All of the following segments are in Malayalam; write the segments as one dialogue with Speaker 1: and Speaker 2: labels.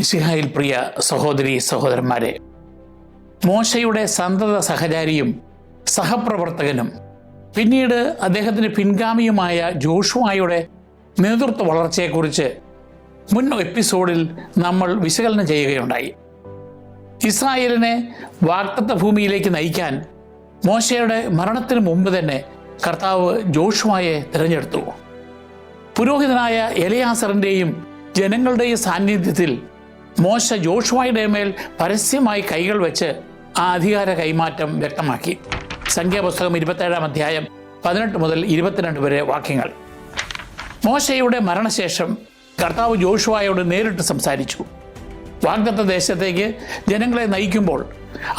Speaker 1: മിശിഹായിൽ പ്രിയ സഹോദരീ സഹോദരന്മാരെ, മോശയുടെ സന്തത സഹചാരിയും സഹപ്രവർത്തകനും പിന്നീട് അദ്ദേഹത്തിന് പിൻഗാമിയുമായ ജോഷുവയുടെ നേതൃത്വ വളർച്ചയെക്കുറിച്ച് മുൻ എപ്പിസോഡിൽ നമ്മൾ വിശകലനം ചെയ്യുകയുണ്ടായി. ഇസ്രായേലിനെ വാഗ്ദത്ത ഭൂമിയിലേക്ക് നയിക്കാൻ മോശയുടെ മരണത്തിന് മുമ്പ് തന്നെ കർത്താവ് ജോഷുവയെ തിരഞ്ഞെടുത്തു. പുരോഹിതനായ എലയാസറിൻ്റെയും ജനങ്ങളുടെയും സാന്നിധ്യത്തിൽ മോശ ജോഷുവയുടെ മേൽ പരസ്യമായി കൈകൾ വെച്ച് ആ അധികാര കൈമാറ്റം വ്യക്തമാക്കി. സംഖ്യാപുസ്തകം 27 അധ്യായം 18 മുതൽ 22 വരെ വാക്യങ്ങൾ. മോശയുടെ മരണശേഷം കർത്താവ് ജോഷുവയോട് നേരിട്ട് സംസാരിച്ചു. വാഗ്ദത്ത ദേശത്തേക്ക് ജനങ്ങളെ നയിക്കുമ്പോൾ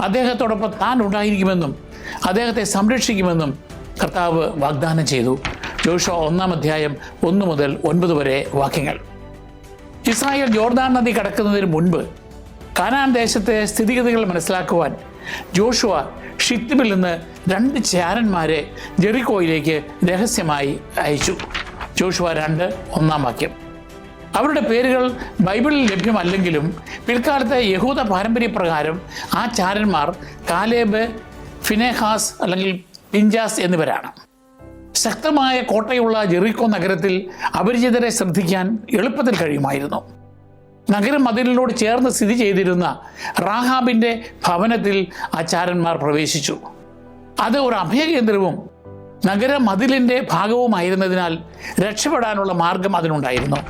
Speaker 1: അദ്ദേഹത്തോടൊപ്പം താൻ ഉണ്ടായിരിക്കുമെന്നും അദ്ദേഹത്തെ സംരക്ഷിക്കുമെന്നും കർത്താവ് വാഗ്ദാനം ചെയ്തു. ജോഷുവ 1 അധ്യായം 1 മുതൽ 9 വരെ വാക്യങ്ങൾ. ഇസ്രായേൽ ജോർദാൻ നദി കടക്കുന്നതിന് മുൻപ് കാനാൻ ദേശത്തെ സ്ഥിതിഗതികൾ മനസ്സിലാക്കുവാൻ ജോഷുവ ഷിത്തിമിൽ നിന്ന് 2 ചാരന്മാരെ ജെറിക്കോയിലേക്ക് രഹസ്യമായി അയച്ചു. ജോഷുവ 2:1 വാക്യം. അവരുടെ പേരുകൾ ബൈബിളിൽ ലഭ്യമല്ലെങ്കിലും പിൽക്കാലത്തെ യഹൂദ പാരമ്പര്യപ്രകാരം ആ ചാരന്മാർ കാലേബ്, ഫിനെഹാസ് അല്ലെങ്കിൽ പിഞ്ചാസ് എന്നിവരാണ്. ശക്തമായ കോട്ടയുള്ള ജെറിക്കോ നഗരത്തിൽ അപരിചിതരെ ശ്രദ്ധിക്കാൻ എളുപ്പത്തിൽ കഴിയുമായിരുന്നു. നഗരം മതിലിനോട് ചേർന്ന് സ്ഥിതി ചെയ്തിരുന്ന റാഹാബിൻ്റെ ഭവനത്തിൽ ആ ചാരന്മാർ പ്രവേശിച്ചു. അത് ഒരു അഭയകേന്ദ്രവും നഗര മതിലിൻ്റെ ഭാഗവുമായിരുന്നതിനാൽ രക്ഷപ്പെടാനുള്ള മാർഗം അതിനുണ്ടായിരുന്നു.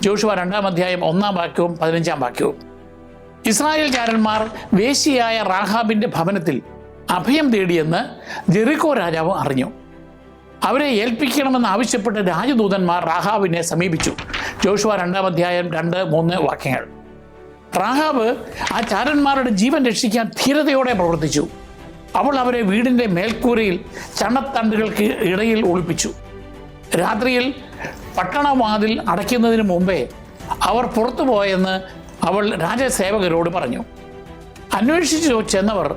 Speaker 1: ജോഷുവ 2 അധ്യായം 1 വാക്യവും 15 വാക്യവും. ഇസ്രായേൽ ചാരന്മാർ വേശ്യയായ റാഹാബിൻ്റെ ഭവനത്തിൽ അഭയം തേടിയെന്ന് ജെറിക്കോ രാജാവ് അറിഞ്ഞു. അവരെ ഏൽപ്പിക്കണമെന്ന് ആവശ്യപ്പെട്ട് രാജദൂതന്മാർ റാഹാബിനെ സമീപിച്ചു. ജോഷുവ 2 അധ്യായം 2-3 വാക്യങ്ങൾ. റാഹാബ് ആ ചാരന്മാരുടെ ജീവൻ രക്ഷിക്കാൻ ധീരതയോടെ പ്രവർത്തിച്ചു. അവൾ അവരെ വീടിൻ്റെ മേൽക്കൂരയിൽ ചണത്തണ്ടുകൾക്ക് ഇടയിൽ ഒളിപ്പിച്ചു. രാത്രിയിൽ പട്ടണവാതിൽ അടയ്ക്കുന്നതിന് മുമ്പേ അവർ പുറത്തു പോയെന്ന് അവൾ രാജസേവകരോട് പറഞ്ഞു. അന്വേഷിച്ചു ചെന്നവർ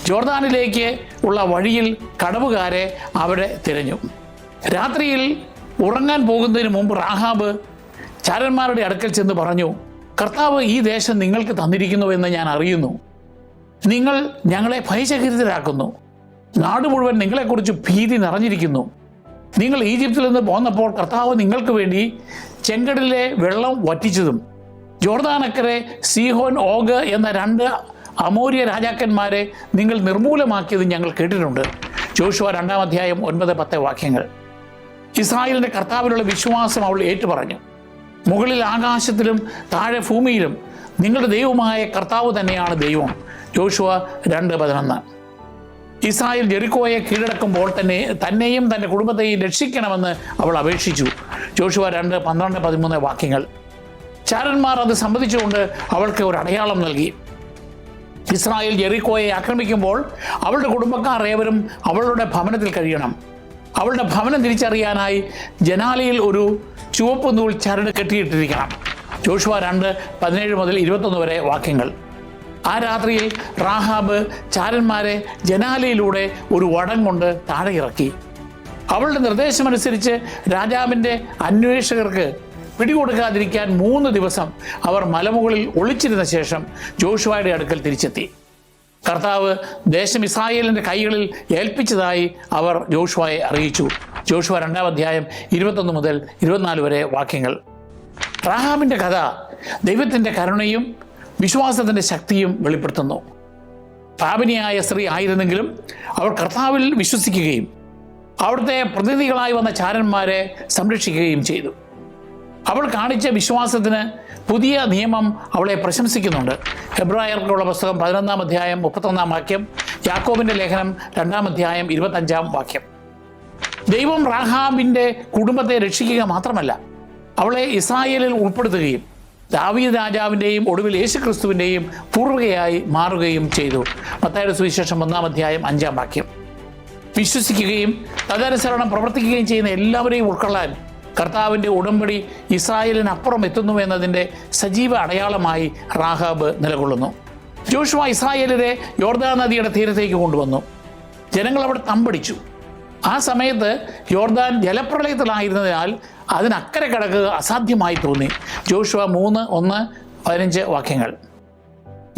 Speaker 1: ജോർദാനിലേക്ക് ഉള്ള വഴിയിൽ കടവുകാരെ അവിടെ തിരഞ്ഞു. രാത്രിയിൽ ഉറങ്ങാൻ പോകുന്നതിന് മുമ്പ് റാഹാബ് ചാരന്മാരുടെ അടുക്കൽ ചെന്ന് പറഞ്ഞു, കർത്താവ് ഈ ദേശം നിങ്ങൾക്ക് തന്നിരിക്കുന്നുവെന്ന് ഞാൻ അറിയുന്നു. നിങ്ങൾ ഞങ്ങളെ ഭയചകിതരാക്കുന്നു. നാട് മുഴുവൻ നിങ്ങളെക്കുറിച്ച് ഭീതി നിറഞ്ഞിരിക്കുന്നു. നിങ്ങൾ ഈജിപ്തിൽ നിന്ന് പോന്നപ്പോൾ കർത്താവ് നിങ്ങൾക്ക് വേണ്ടി ചെങ്കടലിലെ വെള്ളം വറ്റിച്ചതും ജോർദാനക്കരെ സീഹോൻ, ഓഗ് എന്ന 2 അമോര്യ രാജാക്കന്മാരെ നിങ്ങൾ നിർമൂലമാക്കിയത് ഞങ്ങൾ കേട്ടിട്ടുണ്ട്. ജോഷുവ 2 അധ്യായം 9-10 വാക്യങ്ങൾ. ഇസ്രായേലിൻ്റെ കർത്താവിലുള്ള വിശ്വാസം അവൾ ഏറ്റുപറഞ്ഞു. മുകളിൽ ആകാശത്തിലും താഴെ ഭൂമിയിലും നിങ്ങളുടെ ദൈവമായ കർത്താവ് തന്നെയാണ് ദൈവം. ജോഷുവ 2:11. ഇസ്രായേൽ ജെറിക്കോയെ കീഴടക്കുമ്പോൾ തന്നെയും തൻ്റെ കുടുംബത്തെയും രക്ഷിക്കണമെന്ന് അവൾ അപേക്ഷിച്ചു. ജോഷുവ 2:12-13 വാക്യങ്ങൾ. ചാരന്മാർ അത് സമ്മതിച്ചുകൊണ്ട് അവൾക്ക് ഒരു അടയാളം നൽകി. ഇസ്രായേൽ ജെറിക്കോയെ ആക്രമിക്കുമ്പോൾ അവളുടെ കുടുംബക്കാർ ഏവരും അവളുടെ ഭവനത്തിൽ കഴിയണം. അവളുടെ ഭവനം തിരിച്ചറിയാനായി ജനാലയിൽ ഒരു ചുവപ്പ് നൂൽ ചരട് കെട്ടിയിട്ടിരിക്കണം. ജോഷുവ 2:17 മുതൽ 21 വരെ വാക്യങ്ങൾ. ആ രാത്രിയിൽ റാഹാബ് ചാരന്മാരെ ജനാലയിലൂടെ ഒരു വടം കൊണ്ട് താഴെ ഇറക്കി. അവളുടെ നിർദ്ദേശമനുസരിച്ച് രാജാവിൻ്റെ അന്വേഷകർക്ക് പിടികൊടുക്കാതിരിക്കാൻ 3 ദിവസം അവർ മലമുകളിൽ ഒളിച്ചിരുന്ന ശേഷം ജോഷുവയുടെ അടുക്കൽ തിരിച്ചെത്തി. കർത്താവ് ദേശം ഇസ്രായേലിൻ്റെ കൈകളിൽ ഏൽപ്പിച്ചതായി അവർ ജോഷുവയെ അറിയിച്ചു. ജോഷുവ 2 അധ്യായം 21 മുതൽ 24 വരെ വാക്യങ്ങൾ. റാഹാബിൻ്റെ കഥ ദൈവത്തിൻ്റെ കരുണയും വിശ്വാസത്തിൻ്റെ ശക്തിയും വെളിപ്പെടുത്തുന്നു. പാപിനിയായ സ്ത്രീ ആയിരുന്നെങ്കിലും അവൾ കർത്താവിൽ വിശ്വസിക്കുകയും അവിടുത്തെ പ്രതിനിധികളായി വന്ന ചാരന്മാരെ സംരക്ഷിക്കുകയും ചെയ്തു. അവൾ കാണിച്ച വിശ്വാസത്തിന് പുതിയ നിയമം അവളെ പ്രശംസിക്കുന്നുണ്ട്. ഹെബ്രായർക്കുള്ള പുസ്തകം 11 അധ്യായം 31 വാക്യം, യാക്കോബിൻ്റെ ലേഖനം 2 അധ്യായം 25 വാക്യം. ദൈവം റാഹാബിൻ്റെ കുടുംബത്തെ രക്ഷിക്കുക മാത്രമല്ല, അവളെ ഇസ്രായേലിൽ ഉൾപ്പെടുത്തുകയും ദാവീദ് രാജാവിൻ്റെയും ഒടുവിൽ യേശുക്രിസ്തുവിൻ്റെയും പൂർവികയായി മാറുകയും ചെയ്തു. മത്തായിയുടെ സുവിശേഷം 1 അധ്യായം 5 വാക്യം. വിശ്വസിക്കുകയും തദനുസരണം പ്രവർത്തിക്കുകയും ചെയ്യുന്ന എല്ലാവരെയും ഉൾക്കൊള്ളാൻ കർത്താവിൻ്റെ ഉടമ്പടി ഇസ്രായേലിനപ്പുറം എത്തുന്നു എന്നതിൻ്റെ സജീവ അടയാളമായി റാഹാബ് നിലകൊള്ളുന്നു. ജോഷുവ ഇസ്രായേലിനെ യോർദാൻ നദിയുടെ തീരത്തേക്ക് കൊണ്ടുവന്നു. ജനങ്ങൾ അവിടെ തമ്പടിച്ചു. ആ സമയത്ത് യോർദാൻ ജലപ്രളയത്തിലായിരുന്നതിനാൽ അതിനക്കരെ കടക്കുക അസാധ്യമായി തോന്നി. ജോഷുവ 3:1 15 വാക്യങ്ങൾ.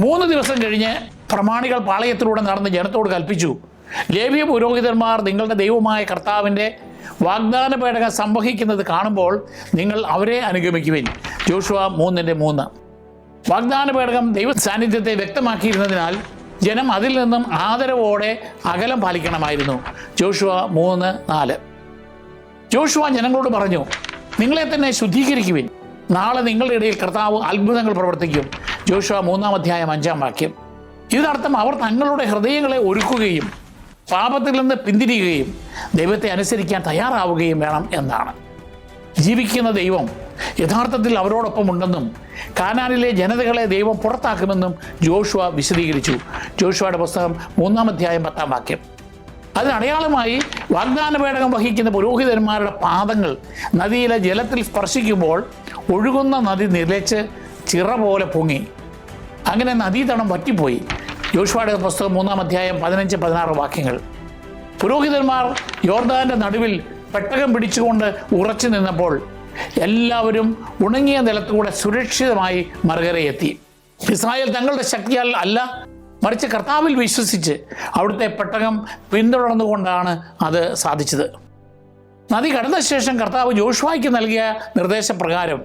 Speaker 1: 3 ദിവസം കഴിഞ്ഞ് പ്രമാണികൾ പാളയത്തിലൂടെ നടന്ന് ജനത്തോട് കൽപ്പിച്ചു, ലേവ്യ പുരോഹിതന്മാർ നിങ്ങളുടെ ദൈവമായ കർത്താവിൻ്റെ വാഗ്ദാന പേടകം സംവഹിക്കുന്നത് കാണുമ്പോൾ നിങ്ങൾ അവരെ അനുഗമിക്കുവിൻ. ജോഷുവ 3:3. വാഗ്ദാന പേടകം ദൈവ സാന്നിധ്യത്തെ വ്യക്തമാക്കിയിരുന്നതിനാൽ ജനം അതിൽ നിന്നും ആദരവോടെ അകലം പാലിക്കണമായിരുന്നു. ജോഷുവ 3:4. ജോഷുവ ജനങ്ങളോട് പറഞ്ഞു, നിങ്ങളെ തന്നെ ശുദ്ധീകരിക്കുവിൻ, നാളെ നിങ്ങളുടെ ഇടയിൽ കർത്താവ് അത്ഭുതങ്ങൾ പ്രവർത്തിക്കും. ജോഷുവ 3:5 വാക്യം. ഇതിനർത്ഥം അവർ തങ്ങളുടെ ഹൃദയങ്ങളെ ഒരുക്കുകയും പാപത്തിൽ നിന്ന് പിന്തിരിയുകയും ദൈവത്തെ അനുസരിക്കാൻ തയ്യാറാവുകയും വേണം എന്നാണ്. ജീവിക്കുന്ന ദൈവം യഥാർത്ഥത്തിൽ അവരോടൊപ്പം ഉണ്ടെന്നും കാനാനിലെ ജനതകളെ ദൈവം പുറത്താക്കുമെന്നും ജോഷുവ വിശദീകരിച്ചു. ജോഷുവയുടെ പുസ്തകം 3:10 വാക്യം. അതിനടയാളമായി വാഗ്ദാന പേടകം വഹിക്കുന്ന പുരോഹിതന്മാരുടെ പാദങ്ങൾ നദിയിലെ ജലത്തിൽ സ്പർശിക്കുമ്പോൾ ഒഴുകുന്ന നദി നിലച്ച് ചിറ പോലെ പൊങ്ങി. അങ്ങനെ നദീതടം വറ്റിപ്പോയി. ജോഷുവയുടെ പുസ്തകം 3:15-16 വാക്യങ്ങൾ. പുരോഹിതന്മാർ യോർദാന്റെ നടുവിൽ പെട്ടകം പിടിച്ചുകൊണ്ട് ഉറച്ചു നിന്നപ്പോൾ എല്ലാവരും ഉണങ്ങിയ നിലത്തുകൂടെ സുരക്ഷിതമായി മറുകരയെത്തി. ഇസ്രായേൽ തങ്ങളുടെ ശക്തിയാൽ അല്ല, മറിച്ച് കർത്താവിൽ വിശ്വസിച്ച് അവിടുത്തെ പെട്ടകം പിന്തുടർന്നുകൊണ്ടാണ് അത് സാധിച്ചത്. നദി കടന്ന ശേഷം കർത്താവ് ജോഷുവയ്ക്ക് നൽകിയ നിർദ്ദേശപ്രകാരം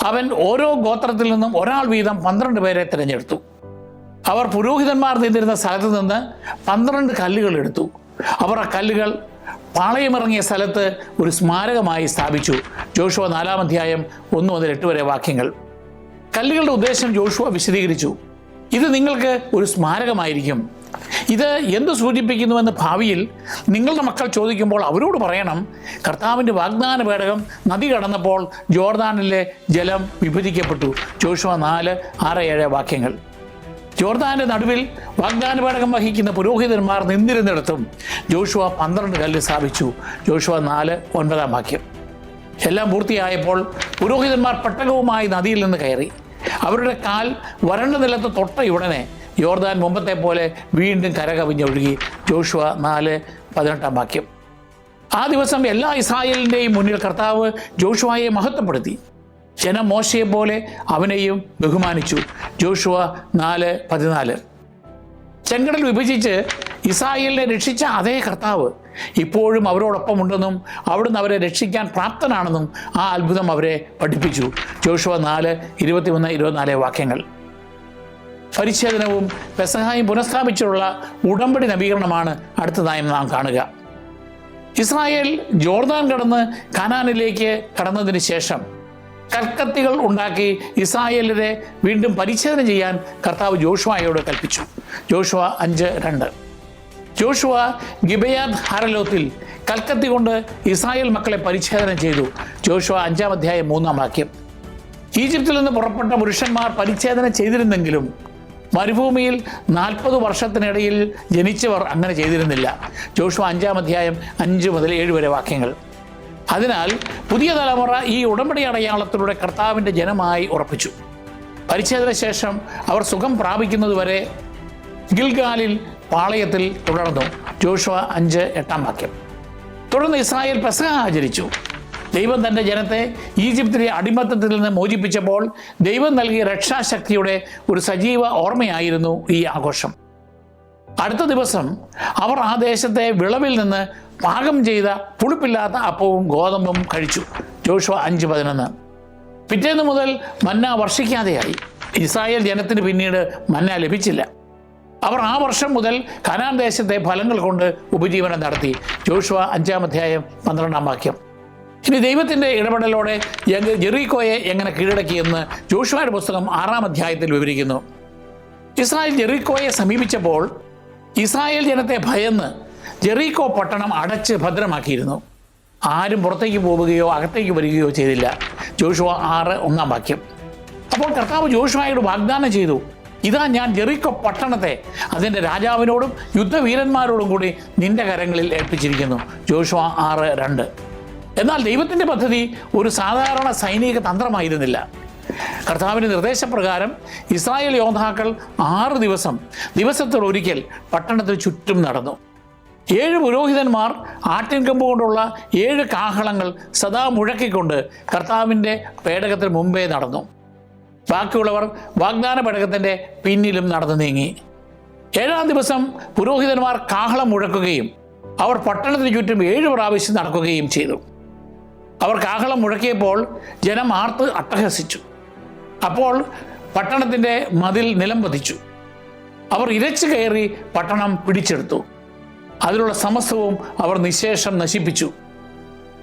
Speaker 1: അവൻ ഓരോ ഗോത്രത്തിൽ നിന്നും ഒരാൾ വീതം 12 പേരെ തിരഞ്ഞെടുത്തു. അവർ പുരോഹിതന്മാർ നിന്നിരുന്ന സ്ഥലത്ത് നിന്ന് 12 കല്ലുകൾ എടുത്തു. അവർ ആ കല്ലുകൾ പാളയമിറങ്ങിയ സ്ഥലത്ത് ഒരു സ്മാരകമായി സ്ഥാപിച്ചു. ജോഷുവ 4:1-8 വാക്യങ്ങൾ. കല്ലുകളുടെ ഉദ്ദേശം ജോഷുവ വിശദീകരിച്ചു. ഇത് നിങ്ങൾക്ക് ഒരു സ്മാരകമായിരിക്കും. ഇത് എന്ത് സൂചിപ്പിക്കുന്നുവെന്ന് ഭാവിയിൽ നിങ്ങളുടെ മക്കൾ ചോദിക്കുമ്പോൾ അവരോട് പറയണം, കർത്താവിൻ്റെ വാഗ്ദാന പേടകം നദി കടന്നപ്പോൾ ജോർദാനിലെ ജലം വിഭജിക്കപ്പെട്ടു. ജോഷുവ 4:6-7 വാക്യങ്ങൾ. ജോർദാന്റെ നടുവിൽ വാഗ്ദാന പേടകം വഹിക്കുന്ന പുരോഹിതന്മാർ നിന്നിരുന്നിടത്തും ജോഷുവ 12 കല്ല് സ്ഥാപിച്ചു. ജോഷുവ 4:9 വാക്യം. എല്ലാം പൂർത്തിയായപ്പോൾ പുരോഹിതന്മാർ പെട്ടകവുമായി നദിയിൽ നിന്ന് കയറി. അവരുടെ കാൽ വരണ്ട നിലത്ത് തൊട്ട ഉടനെ യോർദാൻ മുമ്പത്തെ പോലെ വീണ്ടും കരകവിഞ്ഞൊഴുകി. ജോഷുവ 4:18 വാക്യം. ആ ദിവസം എല്ലാ ഇസ്രായേലിൻ്റെയും മുന്നിൽ കർത്താവ് ജോഷുവയെ മഹത്വപ്പെടുത്തി. ജനം മോശയെ പോലെ അവനെയും ബഹുമാനിച്ചു. ജോഷുവ 4:14. ചെങ്കടൽ വിഭജിച്ച് ഇസ്രായേലിനെ രക്ഷിച്ച അതേ കർത്താവ് ഇപ്പോഴും അവരോടൊപ്പമുണ്ടെന്നും അവിടുന്ന് അവരെ രക്ഷിക്കാൻ പ്രാപ്തനാണെന്നും ആ അത്ഭുതം അവരെ പഠിപ്പിച്ചു. ജോഷുവ 4:21-24 വാക്യങ്ങൾ. പരിച്ഛേദനവും പെസഹായും പുനഃസ്ഥാപിച്ചുള്ള ഉടമ്പടി നവീകരണമാണ് അടുത്തതായി നാം കാണുക. ഇസ്രായേൽ ജോർദാൻ കടന്ന് കാനാനിലേക്ക് കടന്നതിന് ശേഷം കൽക്കത്തികൾ ഉണ്ടാക്കി ഇസ്രായേലിനെ വീണ്ടും പരിച്ഛേദന ചെയ്യാൻ കർത്താവ് ജോഷുവയോട് കൽപ്പിച്ചു. ജോഷുവ 5:2. ജോഷുവ ഗിബെയാത്ത് ഹരലോത്തിൽ കൽക്കത്തി കൊണ്ട് ഇസ്രായേൽ മക്കളെ പരിച്ഛേദന ചെയ്തു. ജോഷുവ 5:3 വാക്യം. ഈജിപ്തിൽ നിന്ന് പുറപ്പെട്ട പുരുഷന്മാർ പരിച്ഛേദന ചെയ്തിരുന്നെങ്കിലും മരുഭൂമിയിൽ 40 വർഷത്തിനിടയിൽ ജനിച്ചവർ അങ്ങനെ ചെയ്തിരുന്നില്ല. ജോഷുവ 5:5-7 വാക്യങ്ങൾ. അതിനാൽ പുതിയ തലമുറ ഈ ഉടമ്പടി അടയാളത്തിലൂടെ കർത്താവിൻ്റെ ജനമായി ഉറപ്പിച്ചു. പരിച്ഛേദന ശേഷം അവർ സുഖം പ്രാപിക്കുന്നതുവരെ ഗിൽഗാലിൽ പാളയത്തിൽ തുടർന്നു. ജോഷുവ 5:8 വാക്യം. തുടർന്ന് ഇസ്രായേൽ പെസഹ ആചരിച്ചു. ദൈവം തൻ്റെ ജനത്തെ ഈജിപ്തിലെ അടിമത്തത്തിൽ നിന്ന് മോചിപ്പിച്ചപ്പോൾ ദൈവം നൽകിയ രക്ഷാശക്തിയുടെ ഒരു സജീവ ഓർമ്മയായിരുന്നു ഈ ആഘോഷം. അടുത്ത ദിവസം അവർ ആ ദേശത്തെ വിളവിൽ നിന്ന് പാകം ചെയ്ത പുളിപ്പില്ലാത്ത അപ്പവും ഗോതമ്പും കഴിച്ചു. ജോഷുവ 5:11. പിറ്റേന്ന് മുതൽ മന്ന വർഷിക്കാതെയായി. ഇസ്രായേൽ ജനത്തിന് പിന്നീട് മന്ന ലഭിച്ചില്ല. അവർ ആ വർഷം മുതൽ കനാൻ ദേശത്തെ ഫലങ്ങൾ കൊണ്ട് ഉപജീവനം നടത്തി. ജോഷുവ 5:12 വാക്യം. ഇനി ദൈവത്തിൻ്റെ ഇടപെടലോടെ ജെറീക്കോയെ എങ്ങനെ കീഴടക്കിയെന്ന് ജോഷുവയുടെ പുസ്തകം 6 വിവരിക്കുന്നു. ഇസ്രായേൽ ജെറീക്കോയെ സമീപിച്ചപ്പോൾ ഇസ്രായേൽ ജനത്തെ ഭയന്ന് ജെറീക്കോ പട്ടണം അടച്ച് ഭദ്രമാക്കിയിരുന്നു. ആരും പുറത്തേക്ക് പോവുകയോ അകത്തേക്ക് വരികയോ ചെയ്തില്ല. ജോഷുവ 6:1 വാക്യം. അപ്പോൾ കർത്താവ് ജോഷുവയോട് വാഗ്ദാനം ചെയ്തു, ഇതാ ഞാൻ ജെറീക്കോ പട്ടണത്തെ അതിൻ്റെ രാജാവിനോടും യുദ്ധവീരന്മാരോടും കൂടി നിന്റെ കരങ്ങളിൽ ഏൽപ്പിച്ചിരിക്കുന്നു. ജോഷുവ 6:2. എന്നാൽ ദൈവത്തിൻ്റെ പദ്ധതി ഒരു സാധാരണ സൈനിക തന്ത്രമായിരുന്നില്ല. കർത്താവിൻ്റെ നിർദ്ദേശപ്രകാരം ഇസ്രായേൽ യോദ്ധാക്കൾ 6 ദിവസത്തിലൊരിക്കൽ പട്ടണത്തിന് ചുറ്റും നടന്നു. 7 പുരോഹിതന്മാർ ആട്ടിൻകൊമ്പ് കൊണ്ടുള്ള 7 കാഹളങ്ങൾ സദാ മുഴക്കിക്കൊണ്ട് കർത്താവിൻ്റെ പേടകത്തിന് മുമ്പേ നടന്നു. ബാക്കിയുള്ളവർ വാഗ്ദാന പേടകത്തിൻ്റെ പിന്നിലും നടന്നു നീങ്ങി. 7-ാം ദിവസം പുരോഹിതന്മാർ കാഹളം മുഴക്കുകയും അവർ പട്ടണത്തിന് ചുറ്റും 7 പ്രാവശ്യം നടക്കുകയും ചെയ്തു. അവർ കാഹളം മുഴക്കിയപ്പോൾ ജനം ആർത്ത് അട്ടഹസിച്ചു. അപ്പോൾ പട്ടണത്തിൻ്റെ മതിൽ നിലം പതിച്ചു. അവർ ഇരച്ചു കയറി പട്ടണം പിടിച്ചെടുത്തു. അതിലുള്ള സമസ്തവും അവർ നിശേഷം നശിപ്പിച്ചു.